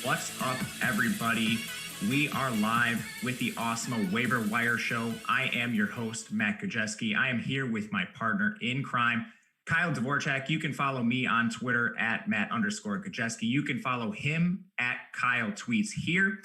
What's up, everybody? We are live with the Awesemo Waiver Wire Show. I am your host, Matt Gajewski. I am here with my partner in crime, Kyle Dvorchak. You can follow me on Twitter at Matt_Gajewski. You can follow him at Kyle Tweets here.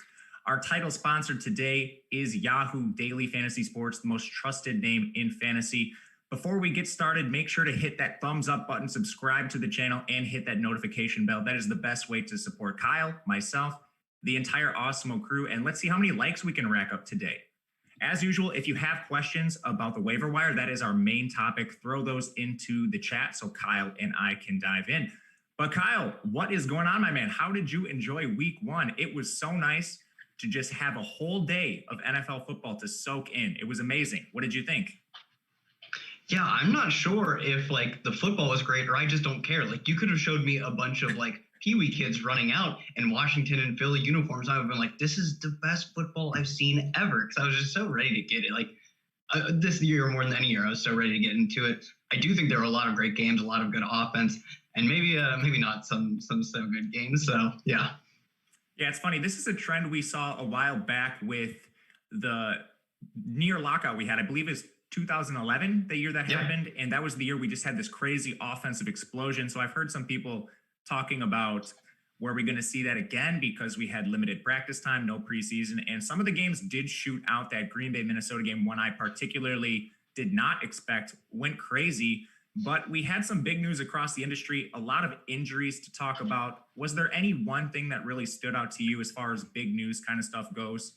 Our title sponsor today is Yahoo Daily Fantasy Sports, the most trusted name in fantasy. Before we get started, make sure to hit that thumbs up button, subscribe to the channel, and hit that notification bell. That is the best way to support Kyle, myself, the entire Awesemo crew, and let's see how many likes we can rack up today. As usual, if you have questions about the waiver wire, that is our main topic. Throw those into the chat so Kyle and I can dive in. But Kyle, what is going on, my man? How did you enjoy week one? It was so nice to just have a whole day of NFL football to soak in. It was amazing. What did you think? Yeah, I'm not sure if the football was great or I just don't care. You could have showed me a bunch of Pee-wee kids running out in Washington and Philly uniforms. I would have been like, this is the best football I've seen ever. Because I was just so ready to get it. This year more than any year, I was so ready to get into it. I do think there were a lot of great games, a lot of good offense, and maybe not some so good games. So yeah. Yeah, it's funny. This is a trend we saw a while back with the near lockout we had. I believe it's 2011, the year that happened. And that was the year we just had this crazy offensive explosion. So I've heard some people talking about, were we going to see that again? Because we had limited practice time, no preseason. And some of the games did shoot out. That Green Bay, Minnesota game, one I particularly did not expect, went crazy. But we had some big news across the industry, a lot of injuries to talk about. Was there any one thing that really stood out to you as far as big news kind of stuff goes?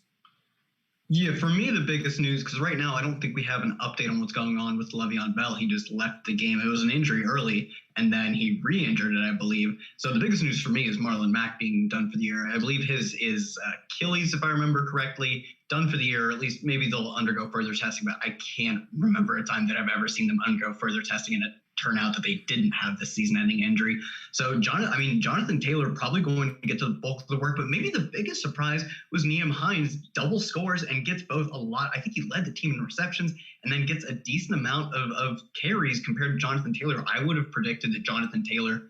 Yeah, for me, the biggest news, because right now I don't think we have an update on what's going on with Le'Veon Bell. He just left the game. It was an injury early, and then he re-injured it, I believe. So the biggest news for me is Marlon Mack being done for the year. I believe his is Achilles, if I remember correctly, done for the year. Or at least maybe they'll undergo further testing, but I can't remember a time that I've ever seen them undergo further testing and it turn out that they didn't have the season-ending injury. So Jonathan Taylor probably going to get to the bulk of the work, but maybe the biggest surprise was Naiji Heinz double scores and gets both a lot. I think he led the team in receptions and then gets a decent amount of carries compared to Jonathan Taylor. I would have predicted that Jonathan Taylor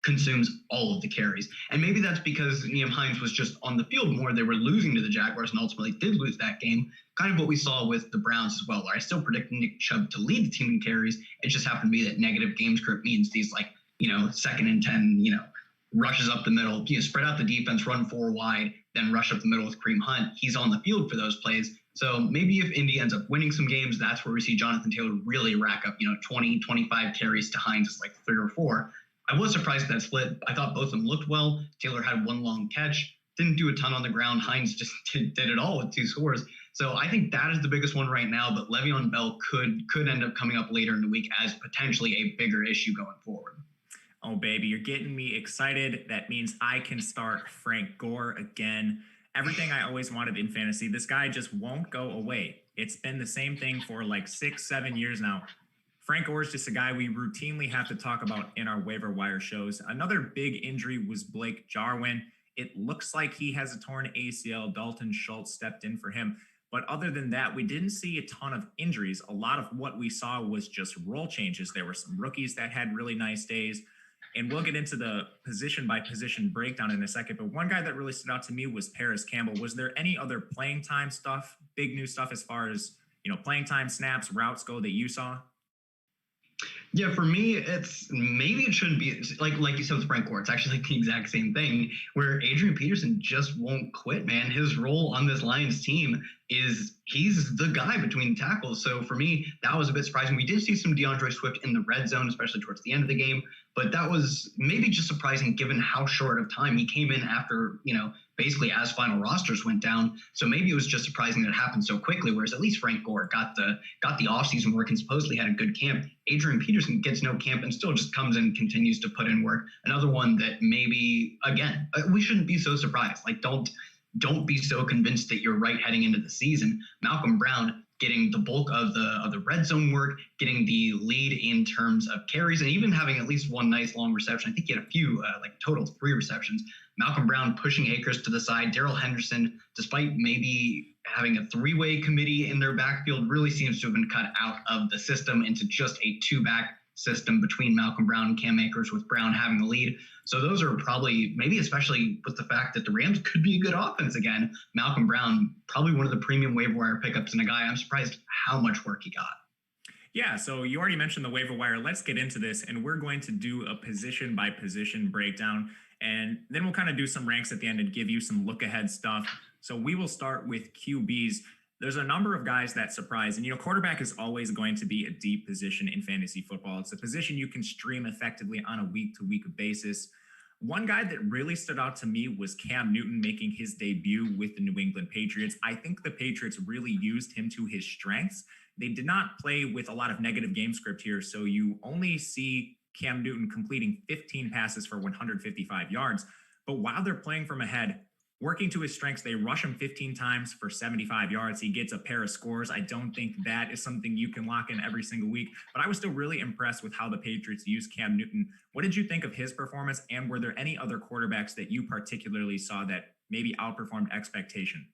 consumes all of the carries. And maybe that's because Naiji Heinz was just on the field more. They were losing to the Jaguars and ultimately did lose that game. Kind of what we saw with the Browns as well, where I still predict Nick Chubb to lead the team in carries. It just happened to be that negative game script means these 2nd and 10, rushes up the middle, spread out the defense, run 4 wide, then rush up the middle with Kareem Hunt. He's on the field for those plays. So maybe if Indy ends up winning some games, that's where we see Jonathan Taylor really rack up, 20, 25 carries to Heinz, 3 or 4. I was surprised at that split. I thought both of them looked well. Taylor had one long catch, didn't do a ton on the ground. Heinz just did it all with 2 scores. So I think that is the biggest one right now, but Le'Veon Bell could end up coming up later in the week as potentially a bigger issue going forward. Oh, baby, you're getting me excited. That means I can start Frank Gore again. Everything I always wanted in fantasy. This guy just won't go away. It's been the same thing for 6-7 years now. Frank Gore is just a guy we routinely have to talk about in our waiver wire shows. Another big injury was Blake Jarwin. It looks like he has a torn ACL. Dalton Schultz stepped in for him. But other than that, we didn't see a ton of injuries. A lot of what we saw was just role changes. There were some rookies that had really nice days. And we'll get into the position-by-position breakdown in a second. But one guy that really stood out to me was Paris Campbell. Was there any other playing time stuff, big new stuff as far as playing time, snaps, routes go that you saw? Yeah, for me, maybe it shouldn't be like you said with Frank Gore. It's actually the exact same thing where Adrian Peterson just won't quit, man. His role on this Lions team is he's the guy between tackles. So for me, that was a bit surprising. We did see some DeAndre Swift in the red zone, especially towards the end of the game. But that was maybe just surprising given how short of time he came in after, basically as final rosters went down. So maybe it was just surprising that it happened so quickly, whereas at least Frank Gore got the offseason work and supposedly had a good camp. Adrian Peterson gets no camp and still just comes in and continues to put in work. Another one that maybe, again, we shouldn't be so surprised. Don't be so convinced that you're right heading into the season. Malcolm Brown getting the bulk of the red zone work, getting the lead in terms of carries, and even having at least one nice long reception. I think he had a few, total 3 receptions. Malcolm Brown pushing Akers to the side. Darrell Henderson, despite maybe having a 3-way committee in their backfield, really seems to have been cut out of the system into just a 2-back system between Malcolm Brown and Cam Akers, with Brown having the lead. So those are probably, maybe especially with the fact that the Rams could be a good offense again, Malcolm Brown, probably one of the premium waiver wire pickups, and a guy I'm surprised how much work he got. Yeah, so you already mentioned the waiver wire. Let's get into this, and we're going to do a position by position breakdown, and then we'll kind of do some ranks at the end and give you some look ahead stuff. So we will start with QBs. There's a number of guys that surprise, and quarterback is always going to be a deep position in fantasy football. It's a position you can stream effectively on a week-to-week basis. One guy that really stood out to me was Cam Newton making his debut with the New England Patriots. I think the Patriots really used him to his strengths. They did not play with a lot of negative game script here, so you only see Cam Newton completing 15 passes for 155 yards. But while they're playing from ahead, working to his strengths, they rush him 15 times for 75 yards. He gets a pair of scores. I don't think that is something you can lock in every single week, but I was still really impressed with how the Patriots used Cam Newton. What did you think of his performance, and were there any other quarterbacks that you particularly saw that maybe outperformed expectation?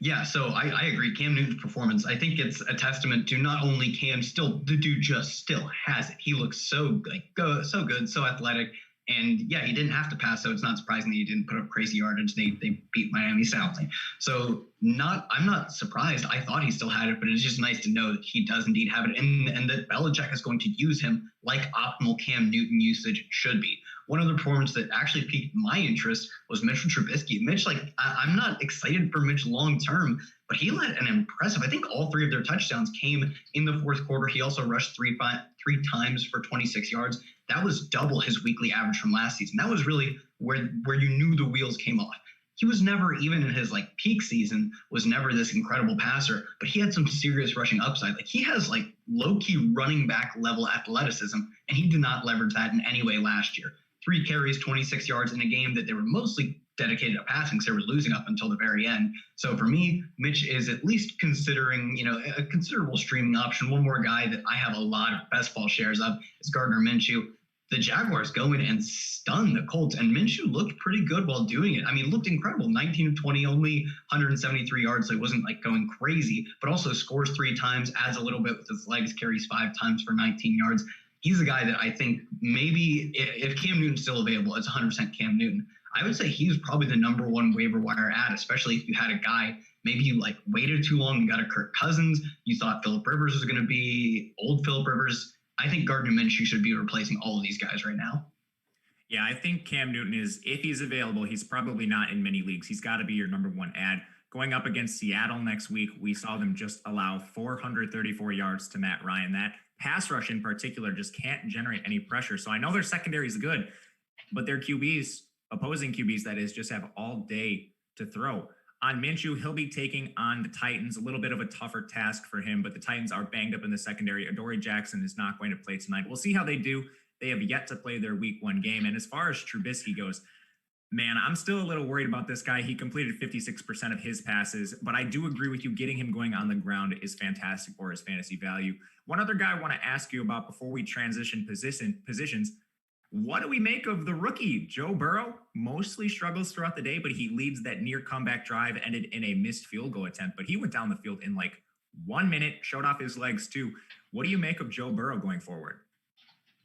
Yeah, so I agree. Cam Newton's performance, I think it's a testament to not only Cam, still the dude just still has it. He looks so so good, so athletic. And yeah, he didn't have to pass, so it's not surprising that he didn't put up crazy yardage. They beat Miami soundly. So I'm not surprised. I thought he still had it, but it's just nice to know that he does indeed have it, and that Belichick is going to use him like optimal Cam Newton usage should be. One other performance that actually piqued my interest was Mitchell Trubisky. Mitch, I'm not excited for Mitch long term, but he led an impressive, I think all three of their touchdowns came in the fourth quarter. He also rushed three times for 26 yards. That was double his weekly average from last season. That was really where you knew the wheels came off. He was never, even in his peak season, was never this incredible passer, but he had some serious rushing upside. He has low-key running back level athleticism, and he did not leverage that in any way last year. 3 carries, 26 yards in a game that they were mostly dedicated to passing because they were losing up until the very end. So for me, Mitch is at least considering, a considerable streaming option. One more guy that I have a lot of best ball shares of is Gardner Minshew. The Jaguars go in and stun the Colts, and Minshew looked pretty good while doing it. I mean, looked incredible. 19 of 20, only 173 yards, so it wasn't going crazy, but also scores 3 times, adds a little bit with his legs, carries 5 times for 19 yards. He's a guy that I think maybe if Cam Newton's still available, it's 100% Cam Newton. I would say he's probably the number one waiver wire ad, especially if you had a guy, maybe you waited too long and got a Kirk Cousins. You thought Phillip Rivers was going to be old Phillip Rivers. I think Gardner Minshew should be replacing all of these guys right now. Yeah, I think Cam Newton is, if he's available, he's probably not in many leagues. He's got to be your number one ad. Going up against Seattle next week, we saw them just allow 434 yards to Matt Ryan. That pass rush in particular just can't generate any pressure. So I know their secondary is good, but their QBs, opposing QBs that is, just have all day to throw. On Minshew, he'll be taking on the Titans, a little bit of a tougher task for him, but the Titans are banged up in the secondary. Adoree Jackson is not going to play tonight. We'll see how they do. They have yet to play their week 1 game. And as far as Trubisky goes, man, I'm still a little worried about this guy. He completed 56% of his passes, but I do agree with you. Getting him going on the ground is fantastic for his fantasy value. One other guy I want to ask you about before we transition positions, what do we make of the rookie? Joe Burrow mostly struggles throughout the day, but he leads that near comeback drive, ended in a missed field goal attempt, but he went down the field in 1 minute, showed off his legs too. What do you make of Joe Burrow going forward?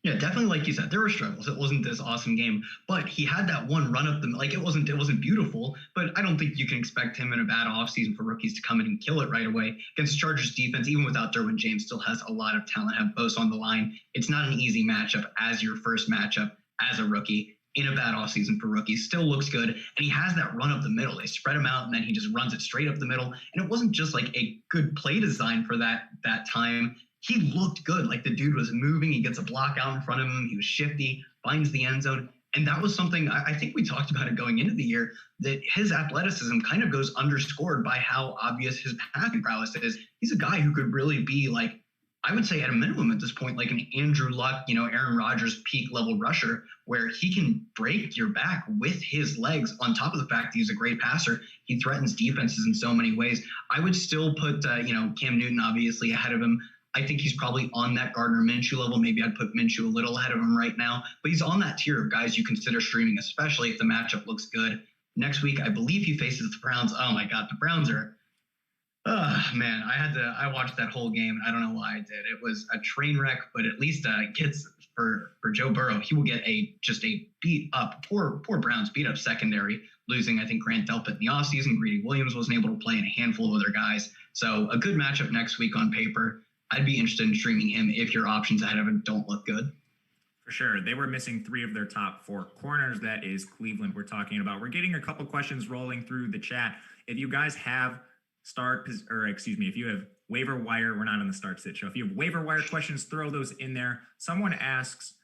Yeah, definitely. Like you said, there were struggles. It wasn't this awesome game, but he had that one run up it wasn't beautiful, but I don't think you can expect him in a bad offseason for rookies to come in and kill it right away. Against Chargers defense, even without Derwin James, still has a lot of talent, have both on the line. It's not an easy matchup as your first matchup as a rookie in a bad offseason for rookies. Still looks good, and he has that run up the middle. They spread him out, and then he just runs it straight up the middle, and it wasn't just a good play design for that time. He looked good. The dude was moving. He gets a block out in front of him. He was shifty, finds the end zone. And that was something I think we talked about it going into the year, that his athleticism kind of goes underscored by how obvious his passing prowess is. He's a guy who could really be I would say at a minimum at this point, an Andrew Luck, Aaron Rodgers peak level rusher, where he can break your back with his legs on top of the fact that he's a great passer. He threatens defenses in so many ways. I would still put, Cam Newton obviously ahead of him. I think he's probably on that Gardner Minshew level. Maybe I'd put Minshew a little ahead of him right now, but he's on that tier of guys you consider streaming, especially if the matchup looks good. Next week, I believe he faces the Browns. Oh my God, the Browns are Man, I watched that whole game. I don't know why I did. It was a train wreck, but at least gets for Joe Burrow. He will get just a beat up, poor Browns beat up secondary, losing, I think, Grant Delpit in the offseason. Greedy Williams wasn't able to play, and a handful of other guys. So a good matchup next week on paper. I'd be interested in streaming him if your options ahead of him don't look good. For sure. They were missing 3 of their top 4 corners. That is Cleveland we're talking about. We're getting a couple questions rolling through the chat. If you guys have if you have waiver wire, we're not on the start sit show. If you have waiver wire questions, throw those in there. Someone asks,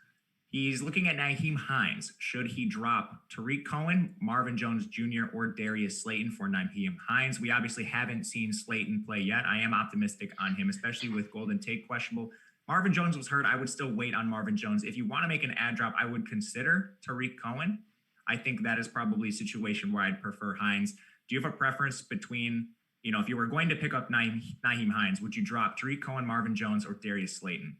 he's looking at Naiji Heinz. Should he drop Tariq Cohen, Marvin Jones Jr., or Darius Slayton for Naiji Heinz? We obviously haven't seen Slayton play yet. I am optimistic on him, especially with Golden Tate questionable. Marvin Jones was hurt. I would still wait on Marvin Jones. If you want to make an ad drop, I would consider Tariq Cohen. I think that is probably a situation where I'd prefer Heinz. Do you have a preference between, if you were going to pick up Naiji Heinz, would you drop Tariq Cohen, Marvin Jones, or Darius Slayton?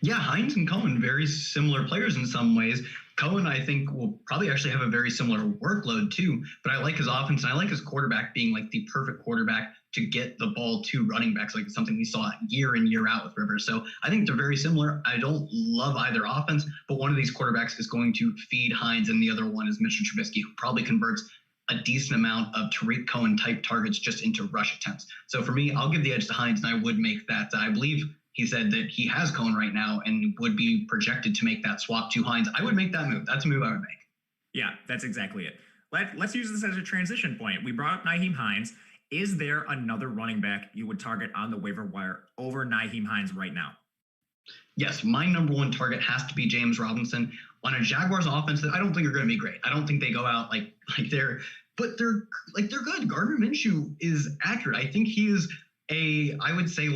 Yeah, Heinz and Cohen, very similar players in some ways. Cohen, I think, will probably actually have a very similar workload too, but I like his offense, and I like his quarterback being like the perfect quarterback to get the ball to running backs, like something we saw year in, year out with Rivers. So I think they're very similar. I don't love either offense, but one of these quarterbacks is going to feed Heinz, and the other one is Mr. Trubisky, who probably converts a decent amount of Tariq Cohen type targets just into rush attempts. So for me, I'll give the edge to Heinz, and I would make that. I believe he said that he has Cohen right now and would be projected to make that swap to Heinz. I would make that move. That's a move I would make. Yeah, that's exactly it. Let's use this as a transition point. We brought up Naiji Heinz. Is there another running back you would target on the waiver wire over Naiji Heinz right now? Yes, my number one target has to be James Robinson on a Jaguars offense that I don't think are going to be great. I don't think they go out like they're good. Gardner Minshew is accurate. I think he is I would say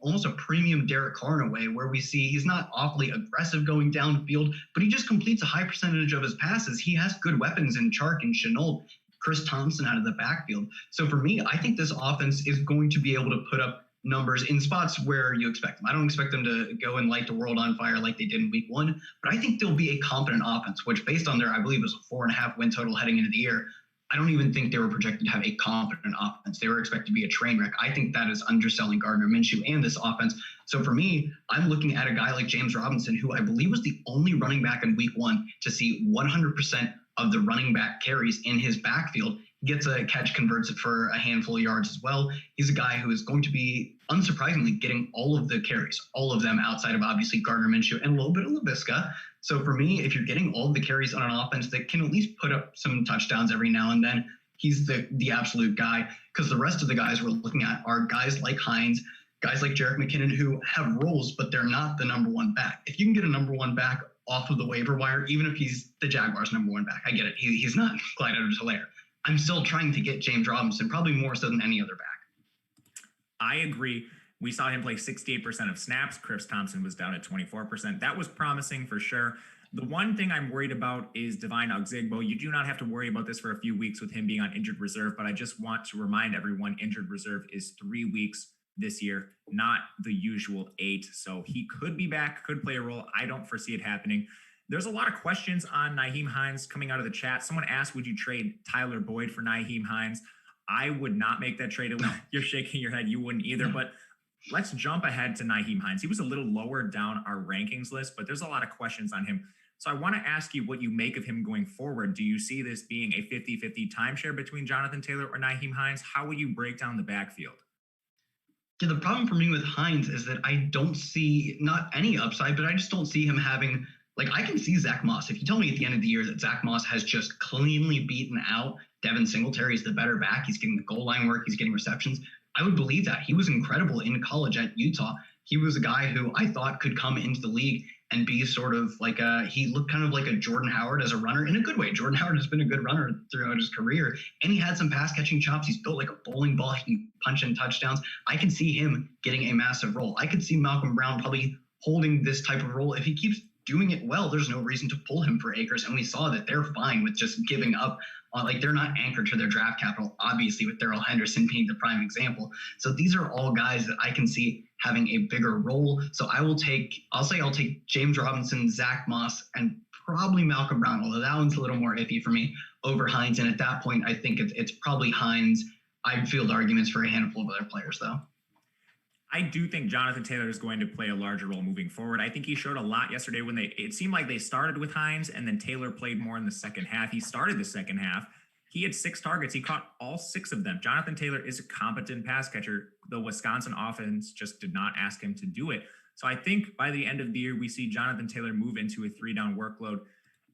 almost a premium Derek Carr in a way, where we see he's not awfully aggressive going downfield, but he just completes a high percentage of his passes. He has good weapons in Chark and Shenault, Chris Thompson out of the backfield. So for me, I think this offense is going to be able to put up numbers in spots where you expect them. I don't expect them to go and light the world on fire like they did in week 1, but I think they'll be a competent offense, which based on I believe was a 4.5 win total heading into the year. I don't even think they were projected to have a competent offense. They were expected to be a train wreck. I think that is underselling Gardner Minshew and this offense. So for me, I'm looking at a guy like James Robinson, who I believe was the only running back in week 1 to see 100% of the running back carries in his backfield. He gets a catch, converts it for a handful of yards as well. He's a guy who is going to be, unsurprisingly, getting all of the carries, all of them outside of obviously Gardner Minshew and a little bit of LaVisca. So for me, if you're getting all of the carries on an offense that can at least put up some touchdowns every now and then, he's the absolute guy, because the rest of the guys we're looking at are guys like Heinz, guys like Jerick McKinnon, who have roles, but they're not the number one back. If you can get a number one back off of the waiver wire, even if he's the Jaguars' number one back, I get it. He's not Clyde Edwards-Helaire. I'm still trying to get James Robinson, probably more so than any other back. I agree. We saw him play 68% of snaps. Chris Thompson was down at 24%. That was promising for sure. The one thing I'm worried about is Devine Ogzigbo. You do not have to worry about this for a few weeks with him being on injured reserve, but I just want to remind everyone injured reserve is 3 weeks this year, not the usual 8. So he could be back, could play a role. I don't foresee it happening. There's a lot of questions on Naiji Heinz coming out of the chat. Someone asked, would you trade Tyler Boyd for Naiji Heinz? I would not make that trade. You're shaking your head. You wouldn't either, but let's jump ahead to Naiji Heinz. He was a little lower down our rankings list, but there's a lot of questions on him. So I want to ask you what you make of him going forward. Do you see this being a 50-50 timeshare between Jonathan Taylor or Naiji Heinz? How will you break down the backfield? Yeah, the problem for me with Heinz is that I don't see not any upside, but I just don't see him having, I can see Zach Moss. If you tell me at the end of the year that Zach Moss has just cleanly beaten out Devin Singletary is the better back, he's getting the goal line work, he's getting receptions, I would believe that. He was incredible in college at Utah. He was a guy who I thought could come into the league and be sort of he looked kind of like a Jordan Howard as a runner in a good way. Jordan Howard has been a good runner throughout his career, and he had some pass catching chops. He's built like a bowling ball. He can punch in touchdowns. I can see him getting a massive role. I could see Malcolm Brown probably holding this type of role. If he keeps doing it well, there's no reason to pull him for Akers. And we saw that they're fine with just giving up on, they're not anchored to their draft capital, obviously, with Darrell Henderson being the prime example. So these are all guys that I can see having a bigger role. So I'll take James Robinson, Zach Moss, and probably Malcolm Brown, although that one's a little more iffy for me, over Heinz. And at that point, I think it's probably Heinz. I'd field arguments for a handful of other players, though. I do think Jonathan Taylor is going to play a larger role moving forward. I think he showed a lot yesterday when it seemed like they started with Heinz and then Taylor played more in the second half. He started the second half. He had 6 targets. He caught all 6 of them. Jonathan Taylor is a competent pass catcher. The Wisconsin offense just did not ask him to do it. So I think by the end of the year, we see Jonathan Taylor move into a 3-down workload.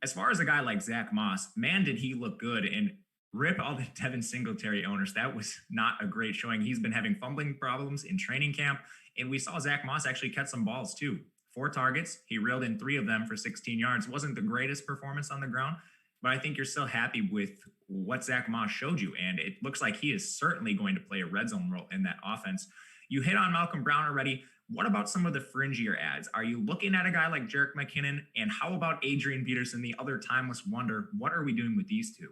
As far as a guy like Zach Moss, man, did he look good. And rip all the Devin Singletary owners. That was not a great showing. He's been having fumbling problems in training camp. And we saw Zach Moss actually catch some balls too. 4 targets. He reeled in 3 of them for 16 yards. Wasn't the greatest performance on the ground, but I think you're still happy with what Zach Moss showed you. And it looks like he is certainly going to play a red zone role in that offense. You hit on Malcolm Brown already. What about some of the fringier ads? Are you looking at a guy like Jerick McKinnon? And how about Adrian Peterson, the other timeless wonder? What are we doing with these two?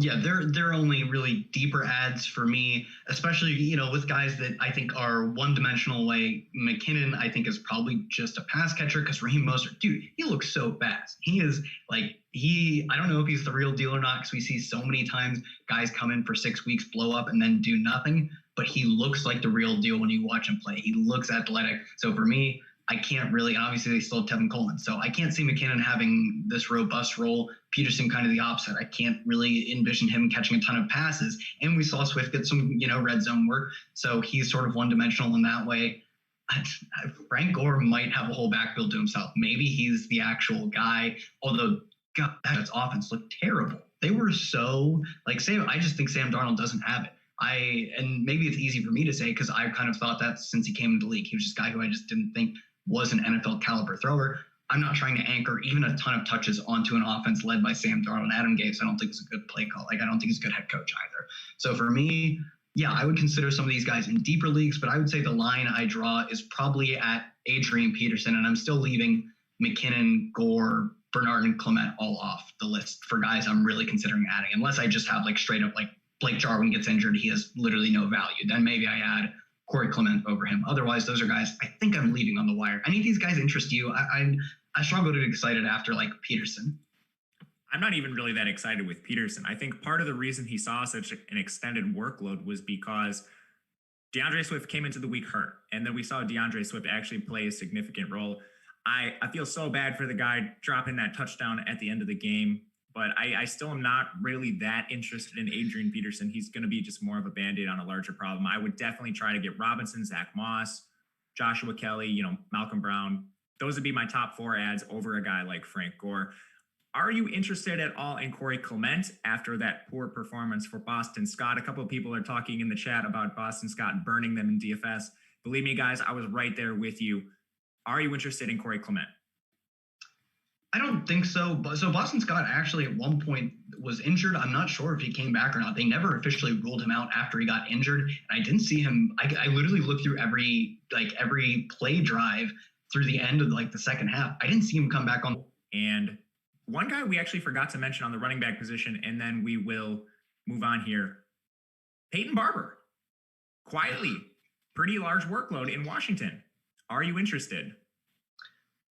Yeah, they're only really deeper ads for me, especially, with guys that I think are one-dimensional. Like McKinnon, I think is probably just a pass catcher because Raheem Mostert, dude, he looks so fast. He is I don't know if he's the real deal or not because we see so many times guys come in for 6 weeks, blow up, and then do nothing. But he looks like the real deal when you watch him play. He looks athletic. So for me, I can't really, and obviously they still have Tevin Coleman. So I can't see McKinnon having this robust role. Peterson kind of the opposite. I can't really envision him catching a ton of passes. And we saw Swift get some, red zone work. So he's sort of one-dimensional in that way. Frank Gore might have a whole backfield to himself. Maybe he's the actual guy. Although, God, that offense looked terrible. They were so, I just think Sam Darnold doesn't have it. And maybe it's easy for me to say because I've kind of thought that since he came into the league. He was just a guy who I just didn't think was an NFL caliber thrower. I'm not trying to anchor even a ton of touches onto an offense led by Sam Darnold and Adam Gase. I don't think it's a good play call. I don't think he's a good head coach either. So for me, yeah, I would consider some of these guys in deeper leagues, but I would say the line I draw is probably at Adrian Peterson, and I'm still leaving McKinnon, Gore, Bernard, and Clement all off the list for guys I'm really considering adding, unless I just have straight up Blake Jarwin gets injured, he has literally no value. Then maybe I add Corey Clement over him. Otherwise, those are guys I think I'm leaving on the wire. Any of these guys interest you? I struggle to get excited after Peterson. I'm not even really that excited with Peterson. I think part of the reason he saw such an extended workload was because DeAndre Swift came into the week hurt, and then we saw DeAndre Swift actually play a significant role. I feel so bad for the guy dropping that touchdown at the end of the game, but I still am not really that interested in Adrian Peterson. He's going to be just more of a Band-Aid on a larger problem. I would definitely try to get Robinson, Zach Moss, Joshua Kelly, Malcolm Brown. Those would be my top 4 ads over a guy like Frank Gore. Are you interested at all in Corey Clement after that poor performance for Boston Scott? A couple of people are talking in the chat about Boston Scott burning them in DFS. Believe me, guys, I was right there with you. Are you interested in Corey Clement? I don't think so. So Boston Scott actually at one point was injured. I'm not sure if he came back or not. They never officially ruled him out after he got injured. And I didn't see him. I literally looked through every play drive through the end of the second half. I didn't see him come back on. And one guy we actually forgot to mention on the running back position, and then we will move on here. Peyton Barber, quietly, pretty large workload in Washington. Are you interested?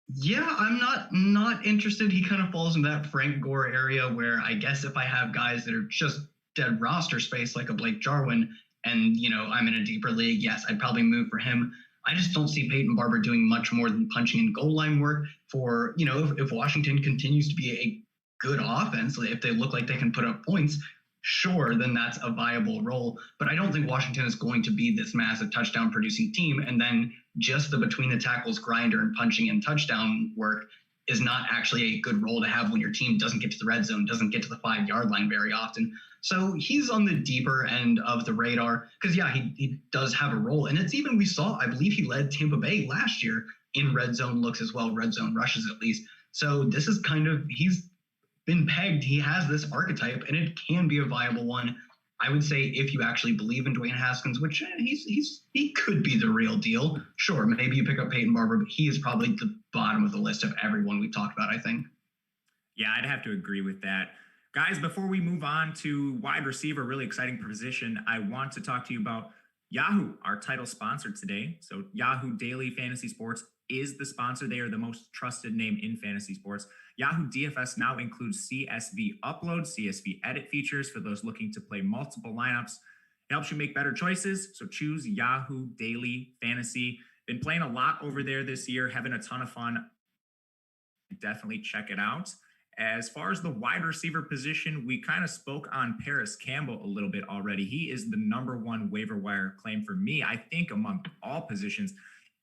Yeah, I'm not interested. He kind of falls in that Frank Gore area where I guess if I have guys that are just dead roster space like a Blake Jarwin and, I'm in a deeper league, yes, I'd probably move for him. I just don't see Peyton Barber doing much more than punching in goal line work for, if Washington continues to be a good offense, if they look like they can put up points, sure, then that's a viable role. But I don't think Washington is going to be this massive touchdown producing team. And then just the between the tackles grinder and punching in touchdown work is not actually a good role to have when your team doesn't get to the red zone, doesn't get to the 5-yard line very often. So he's on the deeper end of the radar because, yeah, he does have a role. And it's even, we saw, I believe he led Tampa Bay last year in red zone looks as well, red zone rushes at least. So this is he's been pegged. He has this archetype and it can be a viable one. I would say if you actually believe in Dwayne Haskins, which he could be the real deal. Sure, maybe you pick up Peyton Barber, but he is probably the bottom of the list of everyone we've talked about, I think. Yeah, I'd have to agree with that. Guys, before we move on to wide receiver, really exciting position, I want to talk to you about Yahoo, our title sponsor today. So Yahoo Daily Fantasy Sports is the sponsor. They are the most trusted name in fantasy sports. Yahoo DFS now includes CSV upload, CSV edit features for those looking to play multiple lineups. It helps you make better choices. So choose Yahoo Daily Fantasy. Been playing a lot over there this year, having a ton of fun. Definitely check it out. As far as the wide receiver position, we kind of spoke on Paris Campbell a little bit already. He is the number one waiver wire claim for me, I think, among all positions.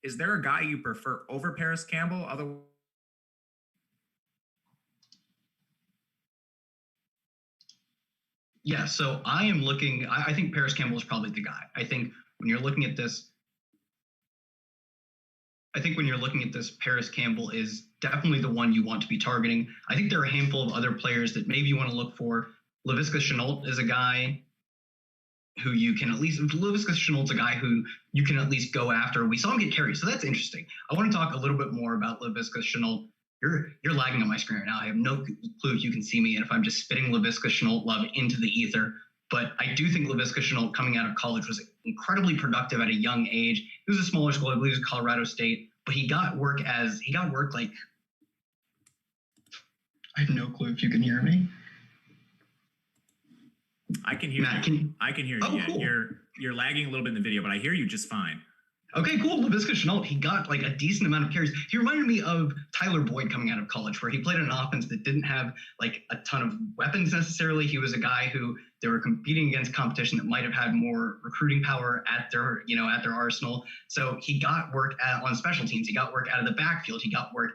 Is there a guy you prefer over Paris Campbell? Yeah, so I am looking, I think Paris Campbell is probably the guy. I think when you're looking at this, Paris Campbell is definitely the one you want to be targeting. I think there are a handful of other players that maybe you want to look for. Laviska Shenault is a guy who you can at least go after. We saw him get carried, so that's interesting. I want to talk a little bit more about Laviska Shenault. You're lagging on my screen right now. I have no clue if you can see me and if I'm just spitting Laviska Shenault love into the ether. But I do think Laviska Shenault coming out of college was incredibly productive at a young age. It was a smaller school, I believe it was Colorado State, but he got work like, I have no clue if you can hear me. I can hear Matt, you. I can hear you. Oh, Yeah, cool. You're lagging a little bit in the video, but I hear you just fine. Okay, cool. Laviska Shenault, he got like a decent amount of carries. He reminded me of Tyler Boyd coming out of college, where he played an offense that didn't have like a ton of weapons necessarily. He was a guy who they were competing against competition that might have had more recruiting power at their arsenal. So he got work on special teams. He got work out of the backfield. He got work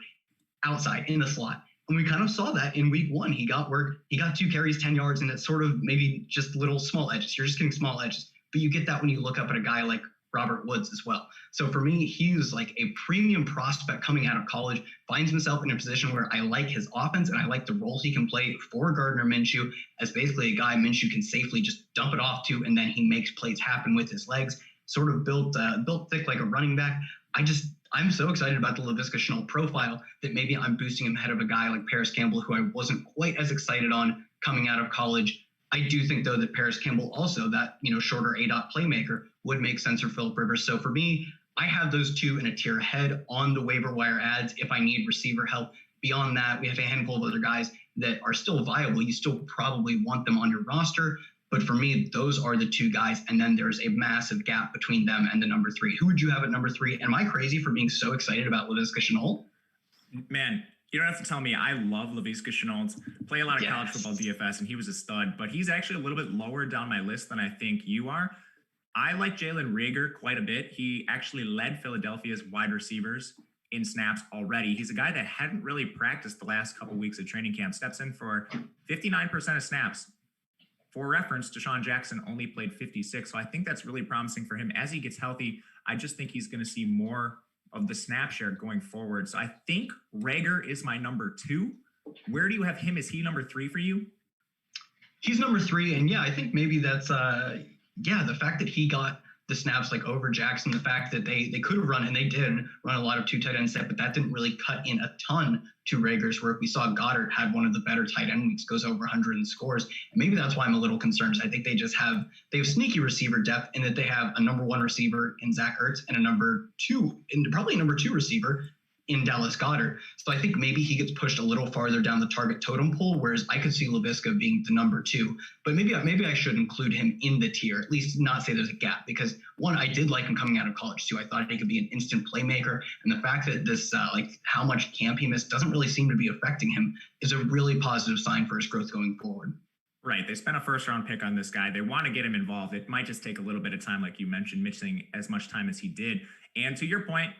outside in the slot. And we kind of saw that in week one. He got work. He got 2 carries, 10 yards, and it's sort of maybe just little small edges. You're just getting small edges. But you get that when you look up at a guy like Robert Woods as well. So for me, he's like a premium prospect coming out of college, finds himself in a position where I like his offense and I like the role he can play for Gardner Minshew as basically a guy Minshew can safely just dump it off to, and then he makes plays happen with his legs, sort of built thick like a running back. I'm so excited about the Laviska Shenault profile that maybe I'm boosting him ahead of a guy like Paris Campbell, who I wasn't quite as excited on coming out of college. I do think, though, that Paris Campbell also, that shorter A-dot playmaker, would make sense for Philip Rivers. So for me, I have those two in a tier ahead on the waiver wire ads if I need receiver help. Beyond that, we have a handful of other guys that are still viable. You still probably want them on your roster. But for me, those are the two guys. And then there's a massive gap between them and the number 3. Who would you have at number 3? Am I crazy for being so excited about Laviska Shenault? Man, you don't have to tell me. I love Laviska Shenault. Play a lot of college football DFS, and he was a stud. But he's actually a little bit lower down my list than I think you are. I like Jalen Reagor quite a bit. He actually led Philadelphia's wide receivers in snaps already. He's a guy that hadn't really practiced the last couple weeks of training camp. Steps in for 59% of snaps. For reference, Deshaun Jackson only played 56, so I think that's really promising for him. As he gets healthy, I just think he's going to see more of the snap share going forward. So I think Reagor is my number 2. Where do you have him? Is he number 3 for you? He's number 3, and I think maybe that's the fact that he got the snaps like over Jackson, the fact that they could have run, and they did run a lot of 2 tight end set, but that didn't really cut in a ton to Reagor's work. We saw Goddard had one of the better tight end weeks, goes over 100 in scores. And maybe that's why I'm a little concerned. I think they have sneaky receiver depth in that they have a number 1 receiver in Zach Ertz and probably a number 2 receiver in Dallas Goddard. So I think maybe he gets pushed a little farther down the target totem pole, whereas I could see Laviska being the number 2. But maybe I should include him in the tier, at least not say there's a gap, because 1, I did like him coming out of college too. I thought he could be an instant playmaker, and the fact that this how much camp he missed doesn't really seem to be affecting him is a really positive sign for his growth going forward. Right. They spent a first-round pick on this guy. They want to get him involved. It might just take a little bit of time, like you mentioned, missing as much time as he did. And to your point,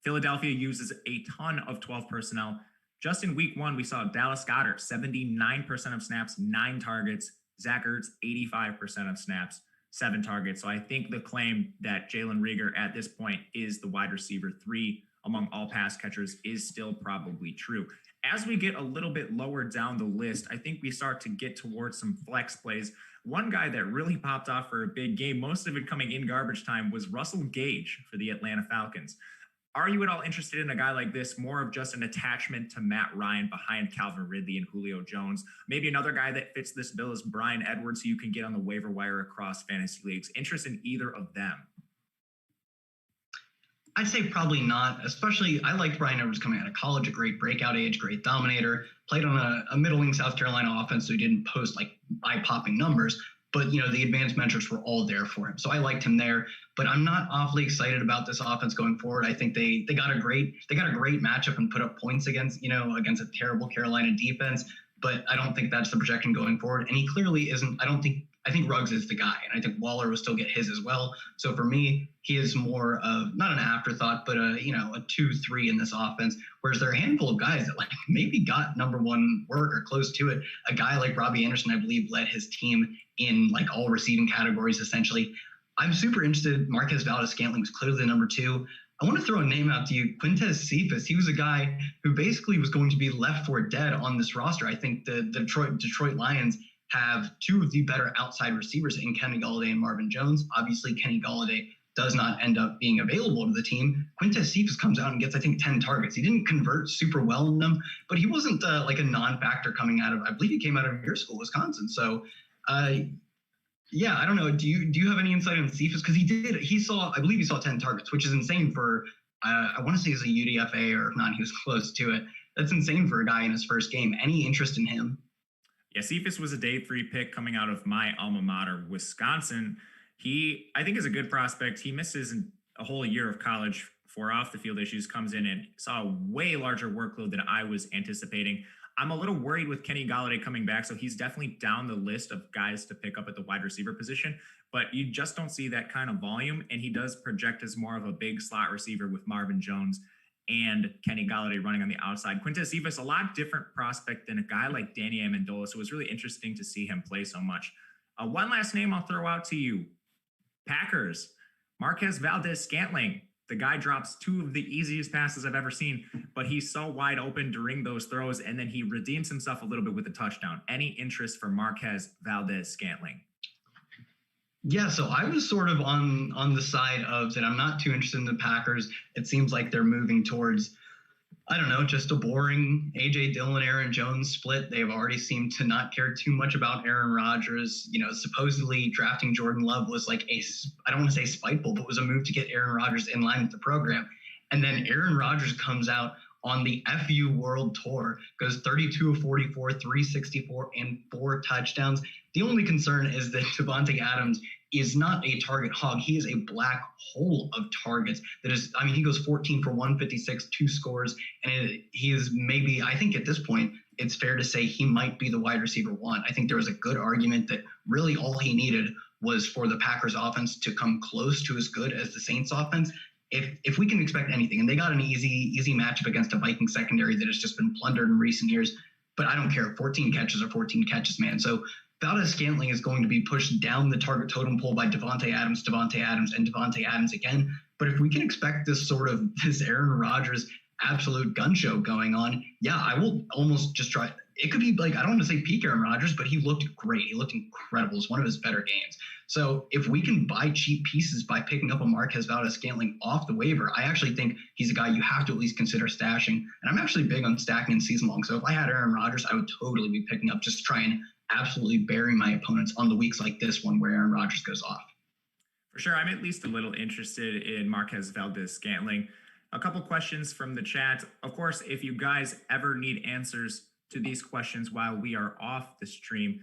Philadelphia uses a ton of 12 personnel. Just in week 1, we saw Dallas Goddard, 79% of snaps, 9 targets. Zach Ertz, 85% of snaps, 7 targets. So I think the claim that Jalen Reagor at this point is the wide receiver 3 among all pass catchers is still probably true. As we get a little bit lower down the list, I think we start to get towards some flex plays. One guy that really popped off for a big game, most of it coming in garbage time, was Russell Gage for the Atlanta Falcons. Are you at all interested in a guy like this, more of just an attachment to Matt Ryan behind Calvin Ridley and Julio Jones? Maybe another guy that fits this bill is Bryan Edwards, who you can get on the waiver wire across fantasy leagues. Interest in either of them? I'd say probably not, especially I liked Brian Edwards coming out of college, a great breakout age, great dominator, played on a middling South Carolina offense, so he didn't post like eye-popping numbers, but the advanced metrics were all there for him. So I liked him there, but I'm not awfully excited about this offense going forward. I think they got a great matchup and put up points against a terrible Carolina defense, but I don't think that's the projection going forward. And he clearly isn't. I think Ruggs is the guy, and I think Waller will still get his as well. So for me, he is more of not an afterthought, but a 2-3 in this offense. Whereas there are a handful of guys that like maybe got number one work or close to it. A guy like Robbie Anderson, I believe, led his team in like all receiving categories essentially. I'm super interested. Marquez Valdez Scantling is clearly the number two. I want to throw a name out to you, Quintez Cephas. He was a guy who basically was going to be left for dead on this roster. I think the Detroit Lions have two of the better outside receivers in Kenny Golladay and Marvin Jones. Obviously, Kenny Golladay does not end up being available to the team. Quintez Cephas comes out and gets, I think, 10 targets. He didn't convert super well in them, but he wasn't like a non-factor coming out of, I believe he came out of your school, Wisconsin. So, yeah, I don't know. Do you have any insight on Cephas? Because I believe he saw 10 targets, which is insane for, I want to say he's a UDFA, or if not, he was close to it. That's insane for a guy in his first game. Any interest in him? Yeah, Cephas was a day 3 pick coming out of my alma mater, Wisconsin. He, I think, is a good prospect. He misses a whole year of college for off the field issues, comes in and saw a way larger workload than I was anticipating. I'm a little worried with Kenny Golladay coming back, so he's definitely down the list of guys to pick up at the wide receiver position, but you just don't see that kind of volume, and he does project as more of a big slot receiver with Marvin Jones and Kenny Golladay running on the outside. Quintez Cephas, a lot different prospect than a guy like Danny Amendola, so it was really interesting to see him play so much. One last name I'll throw out to you. Packers, Marquez Valdez Scantling. The guy drops two of the easiest passes I've ever seen, but he's so wide open during those throws, and then he redeems himself a little bit with a touchdown. Any interest for Marquez Valdez Scantling? Yeah, so I was sort of on the side of that I'm not too interested in the Packers. It seems like they're moving towards, I don't know, just a boring A.J. Dillon, Aaron Jones split. They've already seemed to not care too much about Aaron Rodgers. Supposedly drafting Jordan Love was like I don't want to say spiteful, but was a move to get Aaron Rodgers in line with the program. And then Aaron Rodgers comes out on the FU World Tour, goes 32 of 44, 364, and 4 touchdowns. The only concern is that Davante Adams is not a target hog. He is a black hole of targets. He goes 14 for 156, 2 scores, and he is maybe, I think at this point, it's fair to say he might be the wide receiver one. I think there was a good argument that really all he needed was for the Packers offense to come close to as good as the Saints offense. If we can expect anything, and they got an easy matchup against a Viking secondary that has just been plundered in recent years, but I don't care. 14 catches are 14 catches, man. So Valdez Scantling is going to be pushed down the target totem pole by Davante Adams, and Davante Adams again. But if we can expect this Aaron Rodgers absolute gun show going on, yeah, I will almost just try. It could be like, I don't want to say peak Aaron Rodgers, but he looked great. He looked incredible. It's one of his better games. So if we can buy cheap pieces by picking up a Marquez Valdez Scantling off the waiver, I actually think he's a guy you have to at least consider stashing. And I'm actually big on stacking in season long. So if I had Aaron Rodgers, I would totally be picking up, just try and absolutely bury my opponents on the weeks like this one where Aaron Rodgers goes off. For sure. I'm at least a little interested in Marquez Valdez Scantling. A couple questions from the chat. Of course, if you guys ever need answers to these questions while we are off the stream,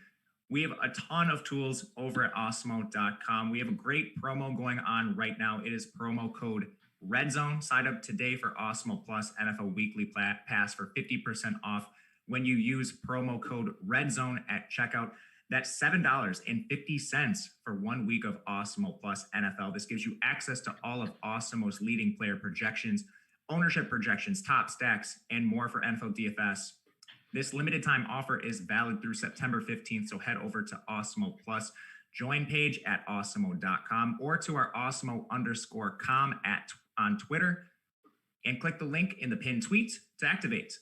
we have a ton of tools over at Awesemo.com. We have a great promo going on right now. It is promo code REDZONE. Sign up today for Awesemo Plus NFL Weekly Pass for 50% off when you use promo code REDZONE at checkout. That's $7.50 for 1 week of Awesemo Plus NFL. This gives you access to all of Awesemo's leading player projections, ownership projections, top stacks, and more for NFL DFS. This limited time offer is valid through September 15th, so head over to Awesemo Plus join page at awesemo.com or to our Awesemo_com on Twitter and click the link in the pinned tweet to activate.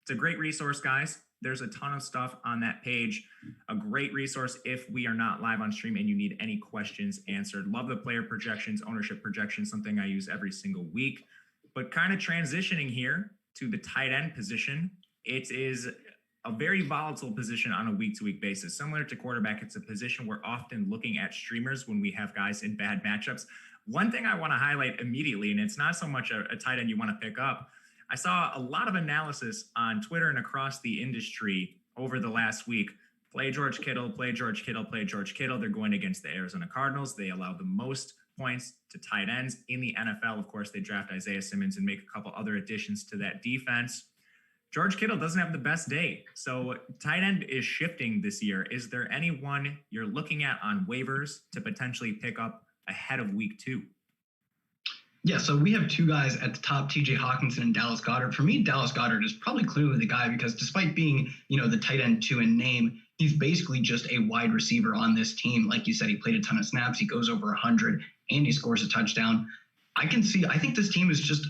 It's a great resource, guys. There's a ton of stuff on that page. A great resource if we are not live on stream and you need any questions answered. Love the player projections, ownership projections, something I use every single week. But kind of transitioning here to the tight end position, it is a very volatile position on a week-to-week basis. Similar to quarterback, it's a position we're often looking at streamers when we have guys in bad matchups. One thing I want to highlight immediately, and it's not so much a tight end you want to pick up. I saw a lot of analysis on Twitter and across the industry over the last week. Play George Kittle, play George Kittle, play George Kittle. They're going against the Arizona Cardinals. They allow the most points to tight ends in the NFL. Of course, they draft Isaiah Simmons and make a couple other additions to that defense. George Kittle doesn't have the best day. So tight end is shifting this year. Is there anyone you're looking at on waivers to potentially pick up ahead of week 2? Yeah, so we have two guys at the top, TJ Hawkinson and Dallas Goddard. For me, Dallas Goddard is probably clearly the guy because despite being, the tight end 2 in name, he's basically just a wide receiver on this team. Like you said, he played a ton of snaps. He goes over 100 and he scores a touchdown. I think this team is just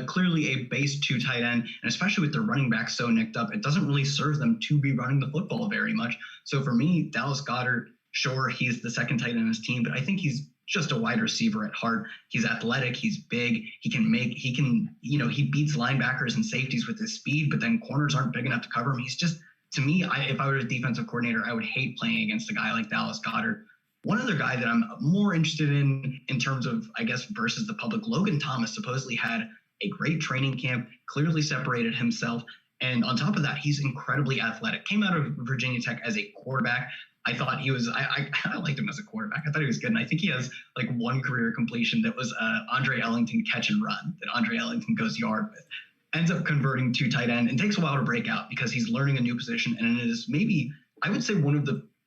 clearly a base 2 tight end, and especially with their running back so nicked up, it doesn't really serve them to be running the football very much. So for me, Dallas Goddard, sure, he's the second tight end on his team, but I think he's just a wide receiver at heart. He's athletic. He's big. He beats linebackers and safeties with his speed, but then corners aren't big enough to cover him. He's just, to me, if I were a defensive coordinator, I would hate playing against a guy like Dallas Goddard. One other guy that I'm more interested in terms of, I guess, versus the public, Logan Thomas supposedly had a great training camp, clearly separated himself. And on top of that, he's incredibly athletic. Came out of Virginia Tech as a quarterback. I thought he was, I liked him as a quarterback. I thought he was good. And I think he has like one career completion that was Andre Ellington catch and run that Andre Ellington goes yard with. Ends up converting to tight end and takes a while to break out because he's learning a new position. And it is maybe, I would say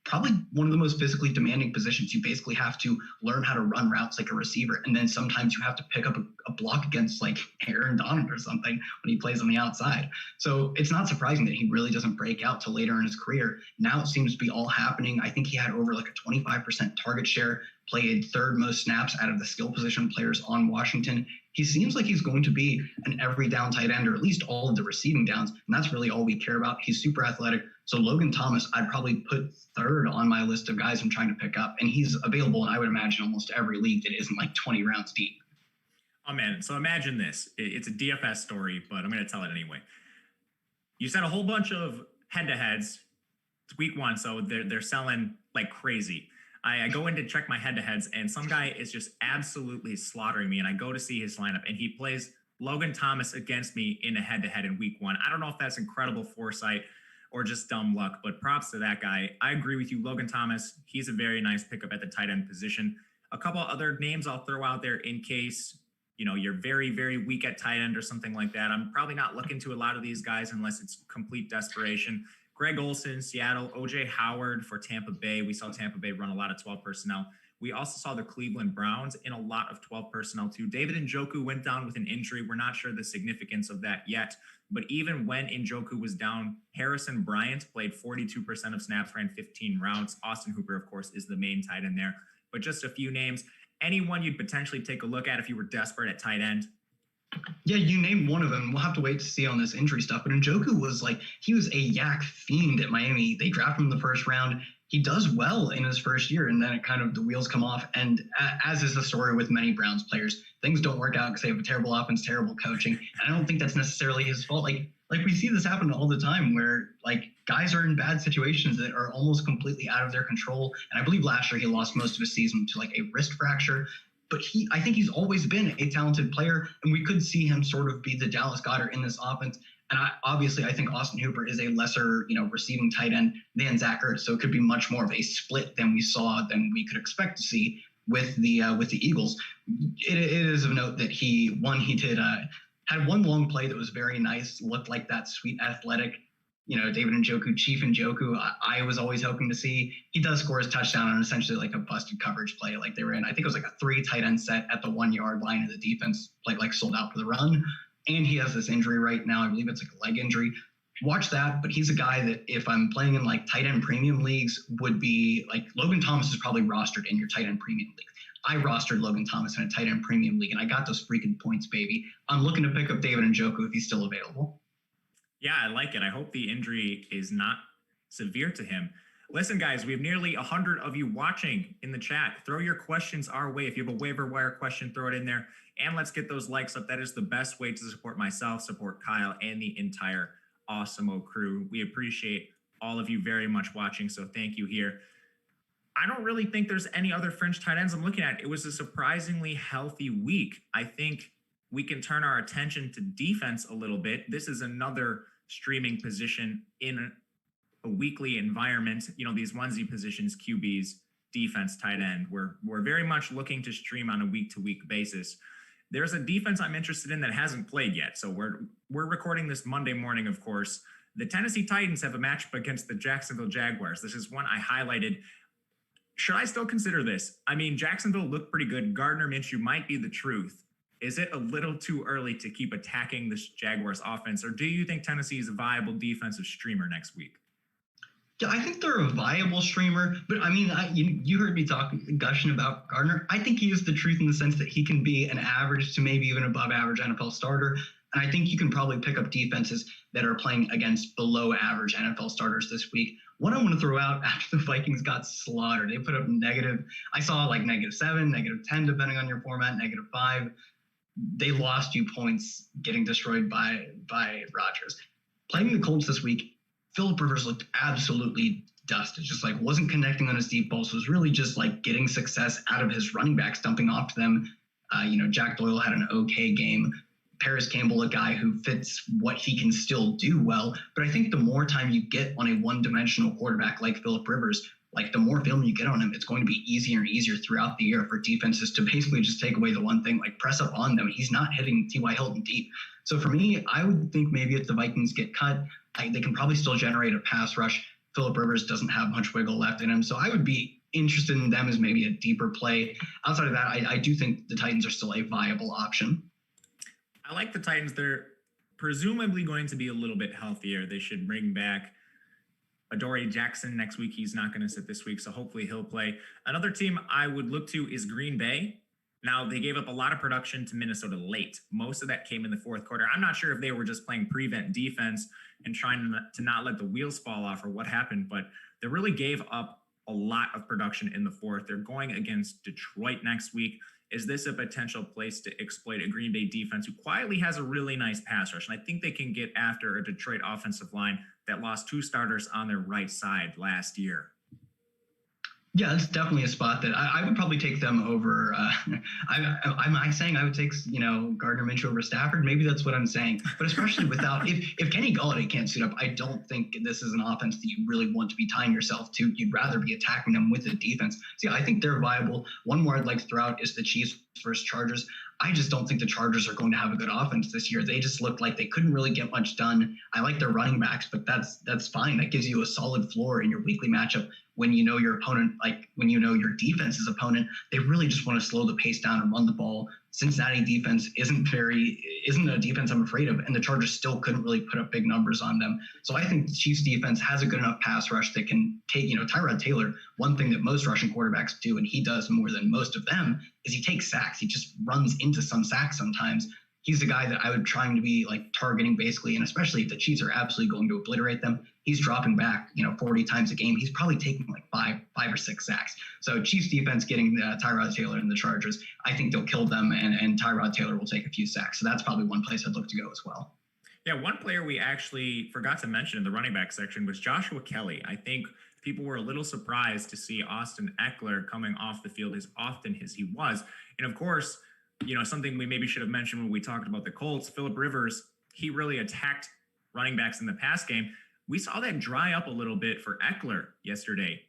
probably one of the most physically demanding positions. You basically have to learn how to run routes like a receiver. And then sometimes you have to pick up a block against like Aaron Donald or something when he plays on the outside. So it's not surprising that he really doesn't break out till later in his career. Now it seems to be all happening. I think he had over like a 25% target share, played third most snaps out of the skill position players on Washington. He seems like he's going to be an every down tight end, or at least all of the receiving downs. And that's really all we care about. He's super athletic. So Logan Thomas, I'd probably put third on my list of guys I'm trying to pick up. And he's available in, I would imagine, almost every league that isn't like 20 rounds deep. Oh, man. So imagine this. It's a DFS story, but I'm going to tell it anyway. You said a whole bunch of head-to-heads. It's week 1, so they're selling like crazy. I go in to check my head-to-heads, and some guy is just absolutely slaughtering me, and I go to see his lineup, and he plays Logan Thomas against me in a head-to-head in week 1. I don't know if that's incredible foresight or just dumb luck, but props to that guy. I agree with you. Logan Thomas, he's a very nice pickup at the tight end position. A couple other names I'll throw out there in case, you're very, very weak at tight end or something like that. I'm probably not looking to a lot of these guys unless it's complete desperation. Greg Olsen, Seattle, OJ Howard for Tampa Bay. We saw Tampa Bay run a lot of 12 personnel. We also saw the Cleveland Browns in a lot of 12 personnel too. David Njoku went down with an injury. We're not sure the significance of that yet. But even when Njoku was down, Harrison Bryant played 42% of snaps, ran 15 routes. Austin Hooper, of course, is the main tight end there. But just a few names. Anyone you'd potentially take a look at if you were desperate at tight end? Yeah, you named one of them. We'll have to wait to see on this injury stuff. But Njoku was he was a yak fiend at Miami. They drafted him in the first round. He does well in his first year, and then it kind of the wheels come off. And as is the story with many Browns players, things don't work out because they have a terrible offense, terrible coaching. And I don't think that's necessarily his fault. Like we see this happen all the time where guys are in bad situations that are almost completely out of their control. And I believe last year he lost most of his season to a wrist fracture. But I think he's always been a talented player, and we could see him sort of be the Dallas Goddard in this offense. And I think Austin Hooper is a lesser, receiving tight end than Zach Ertz, so it could be much more of a split than we could expect to see with the Eagles. It is of note that he had one long play that was very nice, looked like that sweet athletic, David Njoku, Chief Njoku. I was always hoping to see. He does score his touchdown on essentially a busted coverage play. They were in, I think it was a 3 tight end set at the 1 yard line of the defense, sold out for the run. And he has this injury right now. I believe it's a leg injury. Watch that. But he's a guy that if I'm playing in tight end premium leagues would be Logan Thomas is probably rostered in your tight end premium league. I rostered Logan Thomas in a tight end premium league, and I got those freaking points, baby. I'm looking to pick up David Njoku if he's still available. Yeah, I like it. I hope the injury is not severe to him. Listen, guys, we have nearly 100 of you watching in the chat. Throw your questions our way. If you have a waiver wire question, throw it in there. And let's get those likes up. That is the best way to support myself, support Kyle, and the entire Awesemo crew. We appreciate all of you very much watching, so thank you here. I don't really think there's any other fringe tight ends I'm looking at. It was a surprisingly healthy week. I think we can turn our attention to defense a little bit. This is another streaming position in a weekly environment. These onesie positions, QBs, defense, tight end, we're very much looking to stream on a week-to-week basis. There's a defense I'm interested in that hasn't played yet. So we're recording this Monday morning, of course. The Tennessee Titans have a matchup against the Jacksonville Jaguars. This is one I highlighted. Should I still consider this? I mean, Jacksonville looked pretty good. Gardner Minshew might be the truth. Is it a little too early to keep attacking this Jaguars offense, or do you think Tennessee is a viable defensive streamer next week? Yeah, I think they're a viable streamer, but I mean, you heard me gushing about Gardner. I think he is the truth in the sense that he can be an average to maybe even above average NFL starter. And I think you can probably pick up defenses that are playing against below average NFL starters this week. One I want to throw out after the Vikings got slaughtered. They put up I saw like -7, -10, depending on your format, -5. They lost you points getting destroyed by Rodgers. Playing the Colts this week, Phillip Rivers looked absolutely dusted, just like wasn't connecting on his deep balls, was really just like getting success out of his running backs, dumping off to them. Jack Doyle had an okay game. Paris Campbell, a guy who fits what he can still do well. But I think the more time you get on a one-dimensional quarterback like Phillip Rivers, like the more film you get on him, it's going to be easier and easier throughout the year for defenses to basically just take away the one thing, like press up on them. He's not hitting T.Y. Hilton deep. So for me, I would think maybe if the Vikings get cut, they can probably still generate a pass rush. Phillip Rivers doesn't have much wiggle left in him. So I would be interested in them as maybe a deeper play. Outside of that, I do think the Titans are still a viable option. I like the Titans. They're presumably going to be a little bit healthier. They should bring back Adoree Jackson next week. He's not going to sit this week, so hopefully he'll play. Another team I would look to is Green Bay. Now, they gave up a lot of production to Minnesota late. Most of that came in the fourth quarter. I'm not sure if they were just playing prevent defense and trying to not let the wheels fall off or what happened, but they really gave up a lot of production in the fourth. They're going against Detroit next week. Is this a potential place to exploit a Green Bay defense who quietly has a really nice pass rush? And I think they can get after a Detroit offensive line that lost 2 starters on their right side last year. Yeah, it's definitely a spot that I would probably take them over. I'm saying I would take, Gardner Minshew over Stafford. Maybe that's what I'm saying. But especially without, if Kenny Golladay can't suit up, I don't think this is an offense that you really want to be tying yourself to. You'd rather be attacking them with the defense. So yeah, I think they're viable. One more I'd like to throw out is the Chiefs versus Chargers. I just don't think the Chargers are going to have a good offense this year. They just looked like they couldn't really get much done. I like their running backs, but that's fine. That gives you a solid floor in your weekly matchup when you know your opponent, like when you know your defense's opponent. They really just want to slow the pace down and run the ball. Cincinnati defense isn't a defense I'm afraid of, and the Chargers still couldn't really put up big numbers on them. So I think the Chiefs defense has a good enough pass rush that can take, Tyrod Taylor, one thing that most rushing quarterbacks do, and he does more than most of them, is he takes sacks. He just runs into some sacks sometimes. He's the guy that I would try to be like targeting basically, and especially if the Chiefs are absolutely going to obliterate them, he's dropping back, 40 times a game. He's probably taking like five or six sacks. So Chiefs defense getting Tyrod Taylor and the Chargers, I think they'll kill them, and Tyrod Taylor will take a few sacks. So that's probably one place I'd look to go as well. Yeah, one player we actually forgot to mention in the running back section was Joshua Kelly. I think people were a little surprised to see Austin Eckler coming off the field as often as he was. And of course, something we maybe should have mentioned when we talked about the Colts, Phillip Rivers, he really attacked running backs in the pass game. We saw that dry up a little bit for Eckler yesterday.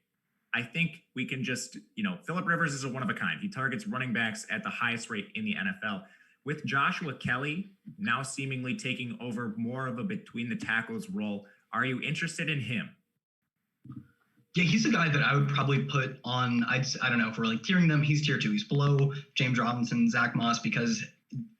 I think we can just, Phillip Rivers is a one of a kind. He targets running backs at the highest rate in the NFL. With Joshua Kelly now seemingly taking over more of a between the tackles role, are you interested in him? Yeah, he's a guy that I would probably put on, I don't know, if we're like tiering them, he's tier 2. He's below James Robinson, Zach Moss, because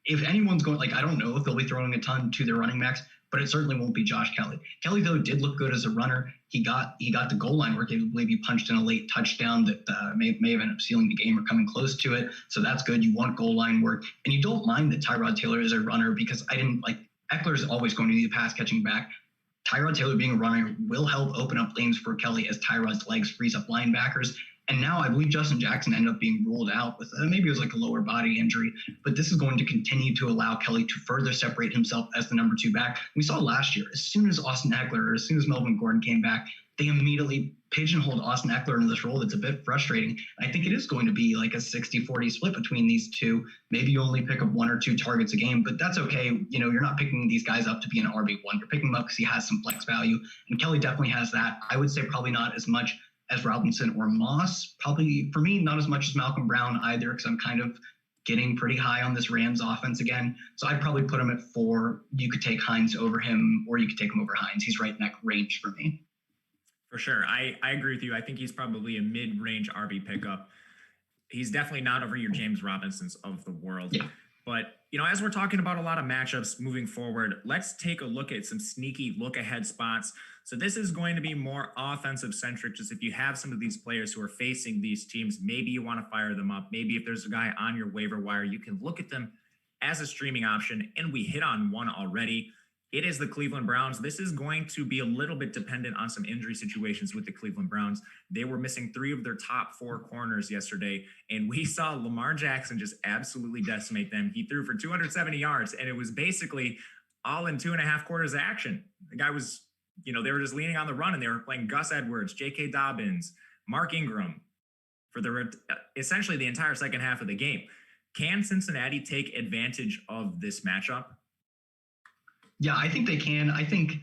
if anyone's going, I don't know if they'll be throwing a ton to their running backs, but it certainly won't be Josh Kelly. Kelly, though, did look good as a runner. He got the goal line work. I believe he punched in a late touchdown that may have ended up sealing the game or coming close to it. So that's good. You want goal line work. And you don't mind that Tyrod Taylor is a runner, because Eckler is always going to be the pass catching back. Tyrod Taylor being a runner will help open up lanes for Kelly as Tyrod's legs frees up linebackers. And now I believe Justin Jackson ended up being ruled out with maybe it was like a lower body injury, but this is going to continue to allow Kelly to further separate himself as the number 2 back. We saw last year, as soon as Austin Eckler, or as soon as Melvin Gordon came back, they immediately pigeonholed Austin Eckler into this role that's a bit frustrating. I think it is going to be like a 60-40 split between these two. Maybe you only pick up 1 or 2 targets a game, but that's okay. You're not picking these guys up to be an RB1. You're picking him up because he has some flex value, and Kelly definitely has that. I would say probably not as much as Robinson or Moss. Probably, for me, not as much as Malcolm Brown either, because I'm kind of getting pretty high on this Rams offense again. So I'd probably put him at 4. You could take Heinz over him, or you could take him over Heinz. He's right in that range for me. For sure. I agree with you. I think he's probably a mid-range RB pickup. He's definitely not over your James Robinsons of the world. Yeah. But, as we're talking about a lot of matchups moving forward, let's take a look at some sneaky look-ahead spots. So this is going to be more offensive-centric. Just if you have some of these players who are facing these teams, maybe you want to fire them up. Maybe if there's a guy on your waiver wire, you can look at them as a streaming option. And we hit on one already. It is the Cleveland Browns. This is going to be a little bit dependent on some injury situations with the Cleveland Browns. They were missing 3 of their top 4 corners yesterday, and we saw Lamar Jackson just absolutely decimate them. He threw for 270 yards, and it was basically all in 2.5 quarters of action. The guy was, they were just leaning on the run, and they were playing Gus Edwards, J.K. Dobbins, Mark Ingram for essentially the entire second half of the game. Can Cincinnati take advantage of this matchup? Yeah, I think they can. I think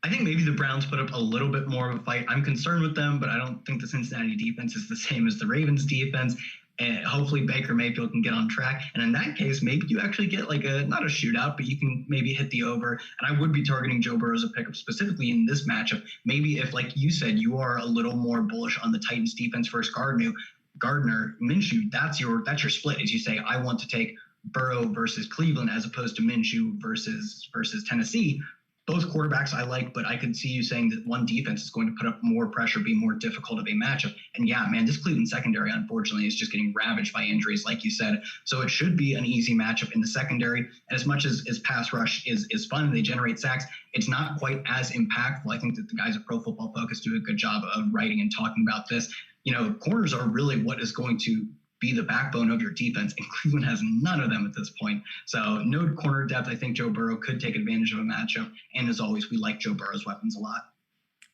maybe the Browns put up a little bit more of a fight. I'm concerned with them, but I don't think the Cincinnati defense is the same as the Ravens defense. And hopefully Baker Mayfield can get on track. And in that case, maybe you actually get like not a shootout, but you can maybe hit the over. And I would be targeting Joe Burrow as a pickup specifically in this matchup. Maybe if, like you said, you are a little more bullish on the Titans defense versus Gardner, Minshew, that's your split. As you say, I want to take Burrow versus Cleveland as opposed to Minshew versus Tennessee. Both quarterbacks I like, but I could see you saying that one defense is going to put up more pressure, be more difficult of a matchup. And yeah, man, this Cleveland secondary, unfortunately, is just getting ravaged by injuries, like you said. So it should be an easy matchup in the secondary. And as much as pass rush is fun and they generate sacks, it's not quite as impactful. I think that the guys at Pro Football Focus do a good job of writing and talking about this. Corners are really what is going to be the backbone of your defense, and Cleveland has none of them at this point. So no corner depth. I think Joe Burrow could take advantage of a matchup. And as always, we like Joe Burrow's weapons a lot.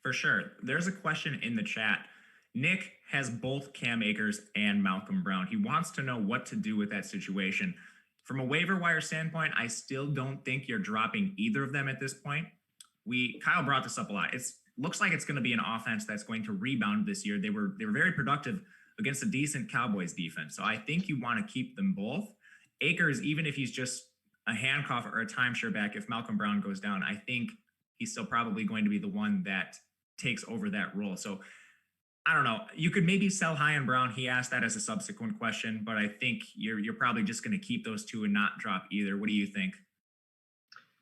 For sure. There's a question in the chat. Nick has both Cam Akers and Malcolm Brown. He wants to know what to do with that situation. From a waiver wire standpoint, I still don't think you're dropping either of them at this point. Kyle brought this up a lot. It looks like it's going to be an offense that's going to rebound this year. They were very productive against a decent Cowboys defense. So I think you want to keep them both. Akers, even if he's just a handcuff or a timeshare back, if Malcolm Brown goes down, I think he's still probably going to be the one that takes over that role. So I don't know. You could maybe sell high on Brown. He asked that as a subsequent question, but I think you're probably just going to keep those two and not drop either. What do you think?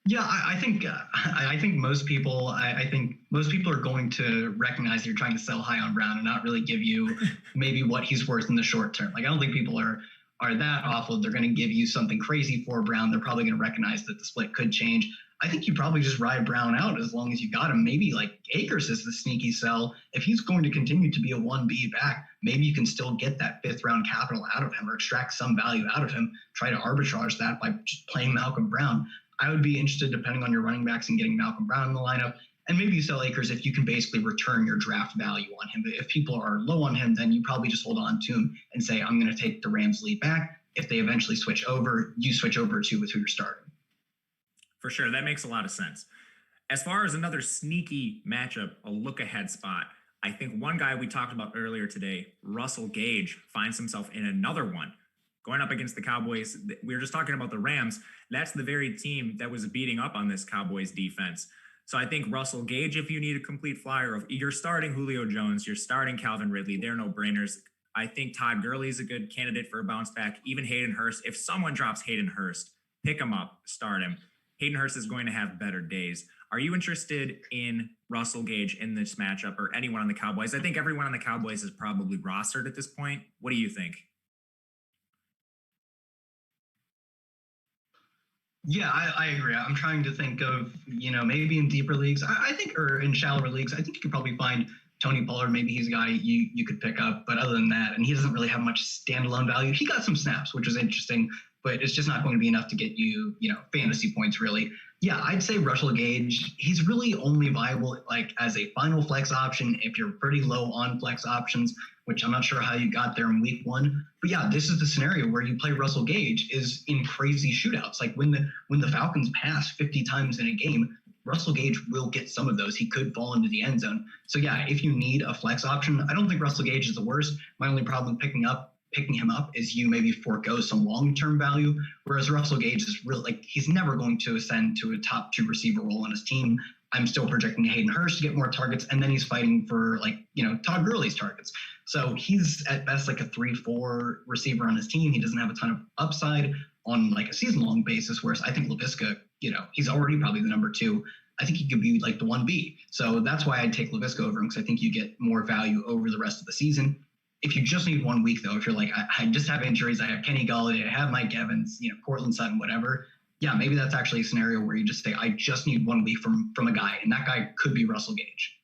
Yeah, I think most people are going to recognize you're trying to sell high on Brown and not really give you maybe what he's worth in the short term. Like, I don't think people are that awful. They're going to give you something crazy for Brown. They're probably going to recognize that the split could change. I think you probably just ride Brown out as long as you got him. Maybe like Akers is the sneaky sell. If he's going to continue to be a 1B back, maybe you can still get that 5th round capital out of him or extract some value out of him. Try to arbitrage that by just playing Malcolm Brown. I would be interested, depending on your running backs, in getting Malcolm Brown in the lineup. And maybe you sell Akers if you can basically return your draft value on him. But if people are low on him, then you probably just hold on to him and say, I'm going to take the Rams lead back. If they eventually switch over, you switch over to with who you're starting. For sure. That makes a lot of sense. As far as another sneaky matchup, a look-ahead spot, I think one guy we talked about earlier today, Russell Gage, finds himself in another one. Going up against the Cowboys, we were just talking about the Rams. That's the very team that was beating up on this Cowboys defense. So I think Russell Gage, if you need a complete flyer, of you're starting Julio Jones, you're starting Calvin Ridley, they're no-brainers. I think Todd Gurley is a good candidate for a bounce back. Even Hayden Hurst. If someone drops Hayden Hurst, pick him up, start him. Hayden Hurst is going to have better days. Are you interested in Russell Gage in this matchup or anyone on the Cowboys? I think everyone on the Cowboys is probably rostered at this point. What do you think? Yeah, I agree. I'm trying to think of, maybe in deeper leagues, I think, or in shallower leagues, I think you could probably find Tony Pollard, maybe he's a guy you could pick up. But other than that, and he doesn't really have much standalone value. He got some snaps, which was interesting, but it's just not going to be enough to get you, fantasy points really. Yeah, I'd say Russell Gage, he's really only viable like as a final flex option if you're pretty low on flex options, which I'm not sure how you got there in week 1. But yeah, this is the scenario where you play Russell Gage is in crazy shootouts. Like when the Falcons pass 50 times in a game, Russell Gage will get some of those. He could fall into the end zone. So yeah, if you need a flex option, I don't think Russell Gage is the worst. My only problem picking him up is you maybe forego some long-term value, whereas Russell Gage is really like he's never going to ascend to a top 2 receiver role on his team. I'm still projecting Hayden Hurst to get more targets, and then he's fighting for Todd Gurley's targets. So he's at best like a 3-4 receiver on his team. He doesn't have a ton of upside on like a season-long basis, whereas I think Laviska, he's already probably the number 2. I think he could be like the 1B. So that's why I'd take Laviska over him, because I think you get more value over the rest of the season. If you just need 1 week, though, if you're like, I just have injuries, I have Kenny Golladay, I have Mike Evans, Cortland Sutton, whatever. Yeah, maybe that's actually a scenario where you just say, I just need 1 week from a guy, and that guy could be Russell Gage.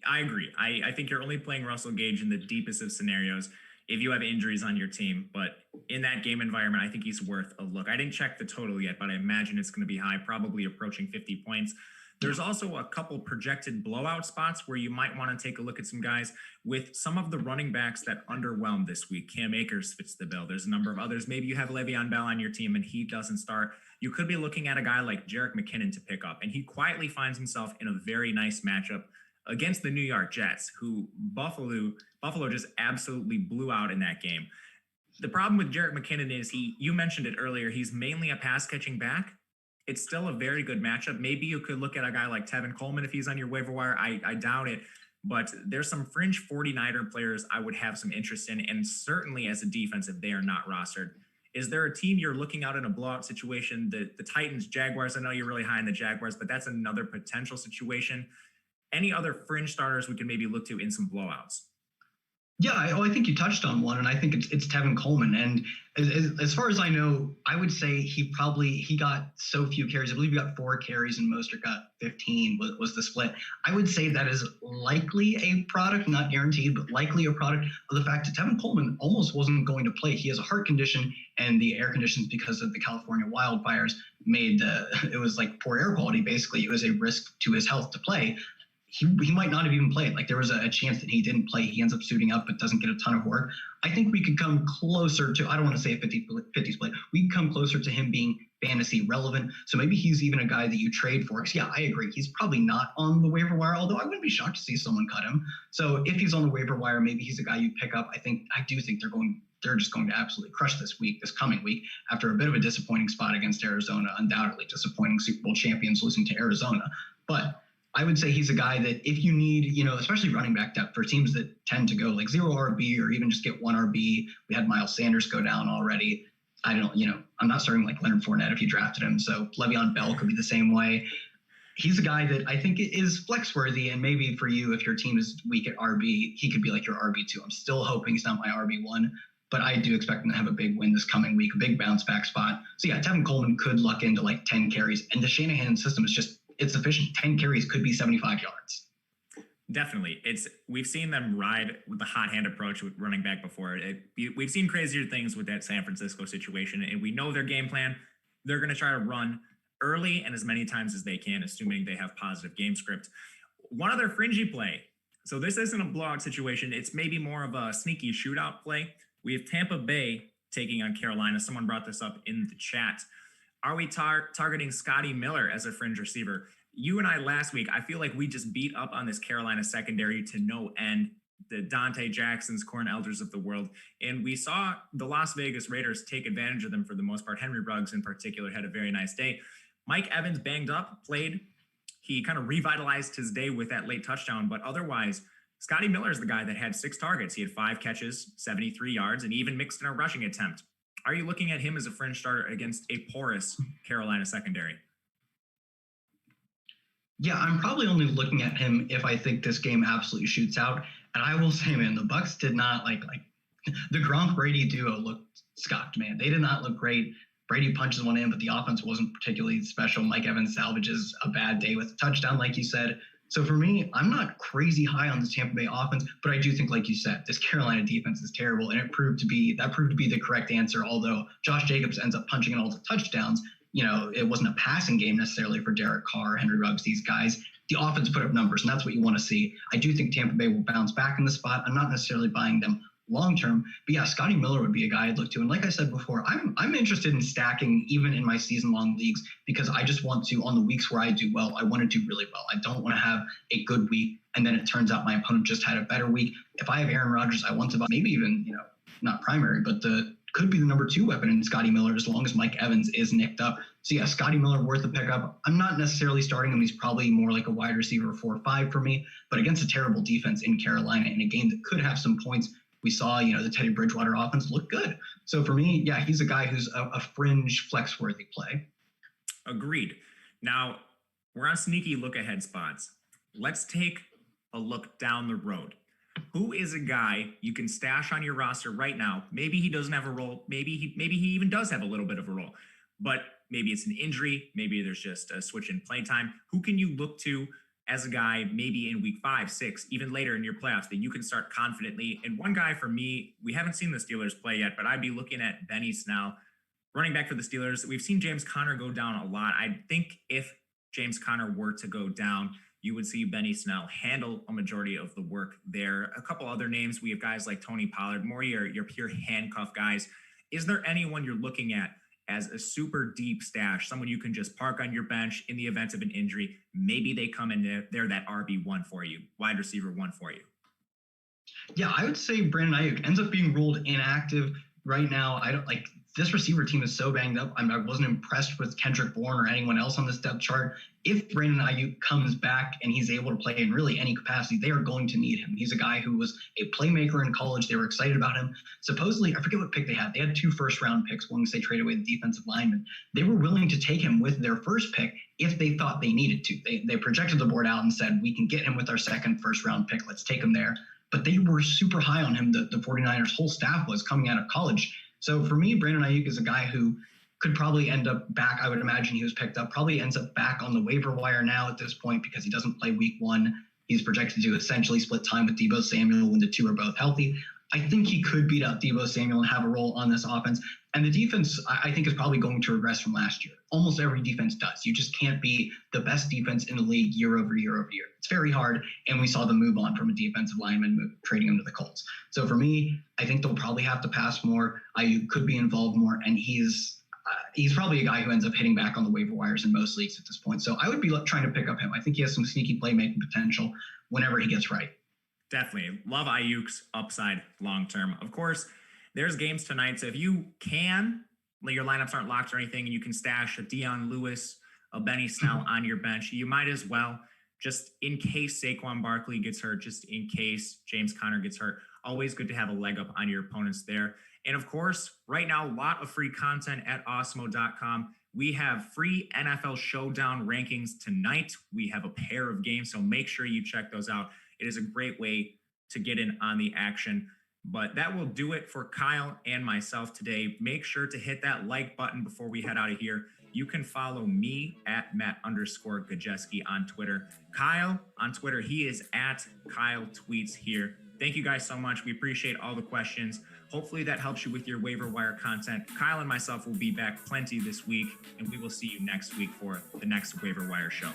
I agree. I think you're only playing Russell Gage in the deepest of scenarios if you have injuries on your team. But in that game environment, I think he's worth a look. I didn't check the total yet, but I imagine it's going to be high, probably approaching 50 points. There's also a couple projected blowout spots where you might want to take a look at some guys with some of the running backs that underwhelmed this week. Cam Akers fits the bill. There's a number of others. Maybe you have Le'Veon Bell on your team and he doesn't start. You could be looking at a guy like Jerick McKinnon to pick up, and he quietly finds himself in a very nice matchup against the New York Jets, who Buffalo just absolutely blew out in that game. The problem with Jerick McKinnon is you mentioned it earlier, he's mainly a pass catching back. It's still a very good matchup. Maybe you could look at a guy like Tevin Coleman if he's on your waiver wire. I doubt it, but there's some fringe 49er players I would have some interest in, and certainly as a defense if they are not rostered. Is there a team you're looking out in a blowout situation? The Titans, Jaguars, I know you're really high in the Jaguars, but that's another potential situation. Any other fringe starters we can maybe look to in some blowouts? Yeah, I think you touched on one, and I think it's Tevin Coleman. And as far as I know, I would say he got so few carries. I believe he got 4 carries and Mostert got 15 was the split. I would say that is likely a product, not guaranteed, but likely a product of the fact that Tevin Coleman almost wasn't going to play. He has a heart condition, and the air conditions because of the California wildfires made it was like poor air quality. Basically, it was a risk to his health to play. He might not have even played. Like there was a chance that he didn't play. He ends up suiting up, but doesn't get a ton of work. I think we could come closer to, I don't want to say a 50 split. We could come closer to him being fantasy relevant. So maybe he's even a guy that you trade for. Because yeah, I agree. He's probably not on the waiver wire, although I wouldn't be shocked to see someone cut him. So if he's on the waiver wire, maybe he's a guy you pick up. I do think they're just going to absolutely crush this coming week, after a bit of a disappointing spot against Arizona, undoubtedly disappointing Super Bowl champions losing to Arizona. But I would say he's a guy that if you need, especially running back depth for teams that tend to go like 0 RB or even just get 1 RB. We had Miles Sanders go down already. I'm not starting like Leonard Fournette if you drafted him. So Le'Veon Bell could be the same way. He's a guy that I think is flex worthy. And maybe for you, if your team is weak at RB, he could be like your RB2. I'm still hoping he's not my RB1, but I do expect him to have a big win this coming week, a big bounce back spot. So yeah, Tevin Coleman could luck into like 10 carries, and the Shanahan system is it's efficient. 10 carries could be 75 yards. Definitely. We've seen them ride with the hot hand approach with running back before. We've seen crazier things with that San Francisco situation, and we know their game plan. They're going to try to run early and as many times as they can, assuming they have positive game script. One other fringy play. So this isn't a blowout situation. It's maybe more of a sneaky shootout play. We have Tampa Bay taking on Carolina. Someone brought this up in the chat. Are we targeting Scotty Miller as a fringe receiver? You and I last week, I feel like we just beat up on this Carolina secondary to no end, the Dante Jacksons, Corn Elders of the world. And we saw the Las Vegas Raiders take advantage of them for the most part. Henry Ruggs in particular had a very nice day. Mike Evans banged up, played. He kind of revitalized his day with that late touchdown. But otherwise, Scotty Miller is the guy that had 6 targets. He had 5 catches, 73 yards, and he even mixed in a rushing attempt. Are you looking at him as a fringe starter against a porous Carolina secondary? Yeah, I'm probably only looking at him if I think this game absolutely shoots out. And I will say, man, the Bucs did not like the Gronk Brady duo looked scuffed, man. They did not look great. Brady punches one in, but the offense wasn't particularly special. Mike Evans salvages a bad day with a touchdown, like you said. So for me, I'm not crazy high on this Tampa Bay offense, but I do think, like you said, this Carolina defense is terrible, and that proved to be the correct answer. Although Josh Jacobs ends up punching in all the touchdowns, it wasn't a passing game necessarily for Derek Carr, Henry Ruggs, these guys. The offense put up numbers, and that's what you want to see. I do think Tampa Bay will bounce back in the spot. I'm not necessarily buying them long term, but yeah, Scotty Miller would be a guy I'd look to. And like I said before, I'm interested in stacking even in my season long leagues, because I just want to, on the weeks where I do well, I want to do really well. I don't want to have a good week and then it turns out my opponent just had a better week. If I have Aaron Rodgers, I want to buy maybe even, not primary, but could be the number 2 weapon in Scotty Miller as long as Mike Evans is nicked up. So yeah, Scotty Miller worth a pickup. I'm not necessarily starting him. He's probably more like a wide receiver 4 or 5 for me, but against a terrible defense in Carolina in a game that could have some points, we saw, the Teddy Bridgewater offense look good. So for me, yeah, he's a guy who's a fringe flex-worthy play. Agreed. Now, we're on sneaky look-ahead spots. Let's take a look down the road. Who is a guy you can stash on your roster right now? Maybe he doesn't have a role. Maybe he even does have a little bit of a role. But maybe it's an injury. Maybe there's just a switch in play time. Who can you look to as a guy maybe in week 5, 6, even later in your playoffs that you can start confidently? And one guy for me, we haven't seen the Steelers play yet, but I'd be looking at Benny Snell, running back for the Steelers. We've seen James Conner go down a lot. I think if James Conner were to go down, you would see Benny Snell handle a majority of the work there. A couple other names, we have guys like Tony Pollard, more your pure handcuff guys. Is there anyone you're looking at as a super deep stash, someone you can just park on your bench in the event of an injury? Maybe they come in, they're that RB1 for you, wide receiver 1 for you. Yeah, I would say Brandon Ayuk ends up being ruled inactive right now. I don't like this receiver team is so banged up. I wasn't impressed with Kendrick Bourne or anyone else on this depth chart. If Brandon Ayuk comes back and he's able to play in really any capacity, they are going to need him. He's a guy who was a playmaker in college. They were excited about him. Supposedly, I forget what pick they had. They had 2 first-round picks once they traded away the defensive lineman. They were willing to take him with their first pick if they thought they needed to. They projected the board out and said, we can get him with our second first-round pick. Let's take him there. But they were super high on him. The 49ers' whole staff was coming out of college. So for me, Brandon Ayuk is a guy who could probably end up back. I would imagine he was picked up, probably ends up back on the waiver wire now at this point because he doesn't play week 1. He's projected to essentially split time with Deebo Samuel when the 2 are both healthy. I think he could beat up Deebo Samuel and have a role on this offense. And the defense, I think, is probably going to regress from last year. Almost every defense does. You just can't be the best defense in the league year over year over year. It's very hard. And we saw them move on from a defensive lineman, trading him to the Colts. So for me, I think they'll probably have to pass more. Ayuk could be involved more. And he's probably a guy who ends up hitting back on the waiver wires in most leagues at this point. So I would be trying to pick up him. I think he has some sneaky playmaking potential whenever he gets right. Definitely. Love Ayuk's upside long-term. Of course, there's games tonight. So if you can, your lineups aren't locked or anything, and you can stash a Dion Lewis, a Benny Snell on your bench, you might as well, just in case Saquon Barkley gets hurt, just in case James Conner gets hurt. Always good to have a leg up on your opponents there. And of course, right now, a lot of free content at Awesemo.com. We have free NFL Showdown rankings tonight. We have a pair of games, so make sure you check those out. It is a great way to get in on the action. But that will do it for Kyle and myself today. Make sure to hit that like button before we head out of here. You can follow me at Matt_Gajewski on Twitter. Kyle on Twitter, he is at Kyle Tweets here. Thank you guys so much. We appreciate all the questions. Hopefully that helps you with your waiver wire content. Kyle and myself will be back plenty this week, and we will see you next week for the next waiver wire show.